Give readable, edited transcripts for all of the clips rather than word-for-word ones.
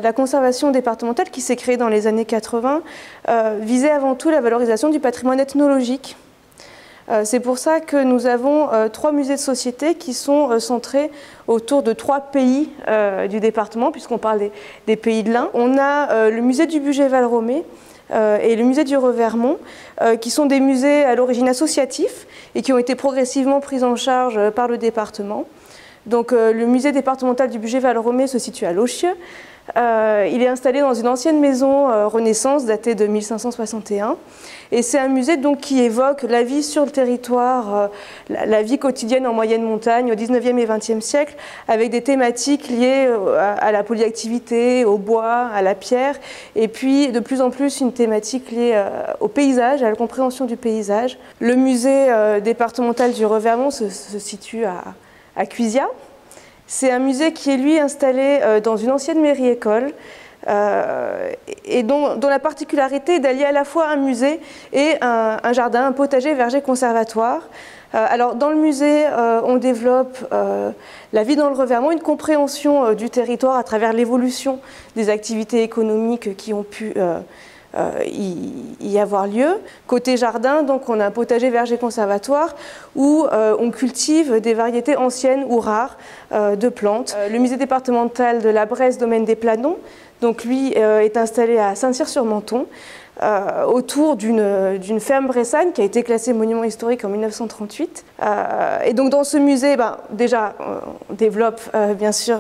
La conservation départementale, qui s'est créée dans les années 80, visait avant tout la valorisation du patrimoine ethnologique. C'est pour ça que nous avons 3 musées de société qui sont centrés autour de 3 pays du département, puisqu'on parle des pays de l'Ain. On a le musée du Bugey-Valromey et le musée du Revermont, qui sont des musées à l'origine associatifs et qui ont été progressivement pris en charge par le département. Donc, le musée départemental du Bugey-Valromey se situe à Lauchieu. Il est installé dans une ancienne maison Renaissance datée de 1561. Et c'est un musée donc, qui évoque la vie sur le territoire, la vie quotidienne en moyenne montagne au 19e et 20e siècle, avec des thématiques liées à la polyactivité, au bois, à la pierre, et puis de plus en plus une thématique liée au paysage, à la compréhension du paysage. Le musée départemental du Revermont se situe à Cuisia. C'est un musée qui est, lui, installé dans une ancienne mairie-école et dont la particularité est d'allier à la fois un musée et un jardin, un potager, verger, conservatoire. Alors, dans le musée, on développe la vie dans le Revermont, une compréhension du territoire à travers l'évolution des activités économiques qui ont pu y avoir lieu. Côté jardin, donc, on a un potager verger conservatoire où on cultive des variétés anciennes ou rares de plantes. Le musée départemental de la Bresse, domaine des Planons, donc lui est installé à Saint-Cyr-sur-Menthon, autour d'une ferme bressane qui a été classée monument historique en 1938. Et donc dans ce musée, déjà, on développe bien sûr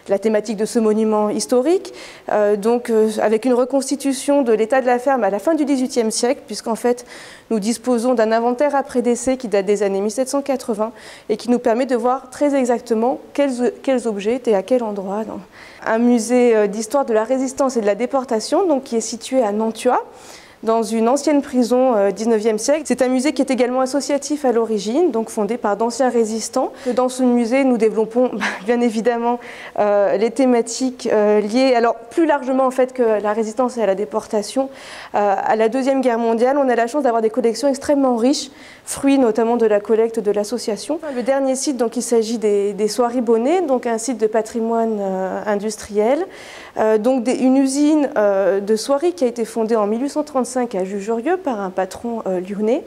la thématique de ce monument historique, avec une reconstitution de l'état de la ferme à la fin du XVIIIe siècle, puisqu'en fait nous disposons d'un inventaire après décès qui date des années 1780 et qui nous permet de voir très exactement quels objets étaient à quel endroit. Un musée d'histoire de la résistance et de la déportation, donc, qui est situé à Nantua, dans une ancienne prison 19e siècle. C'est un musée qui est également associatif à l'origine, donc fondé par d'anciens résistants. Dans ce musée, nous développons bien évidemment les thématiques liées, alors plus largement en fait que la résistance et à la déportation. À la Deuxième Guerre mondiale, on a la chance d'avoir des collections extrêmement riches, fruits notamment de la collecte de l'association. Le dernier site, donc, il s'agit des Soieries Bonnet, donc un site de patrimoine industriel, une usine de soieries qui a été fondée en 1835 à Jujurieux par un patron lyonnais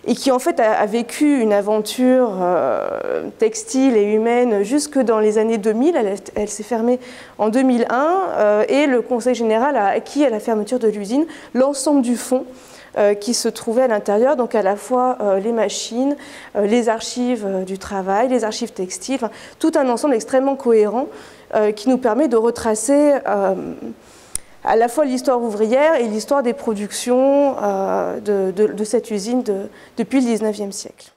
et qui en fait a vécu une aventure textile et humaine jusque dans les années 2000. Elle s'est fermée en 2001 et le Conseil général a acquis à la fermeture de l'usine l'ensemble du fonds qui se trouvait à l'intérieur, donc à la fois les machines, les archives du travail, les archives textiles, enfin, tout un ensemble extrêmement cohérent qui nous permet de retracer à la fois l'histoire ouvrière et l'histoire des productions de cette usine depuis le XIXe siècle.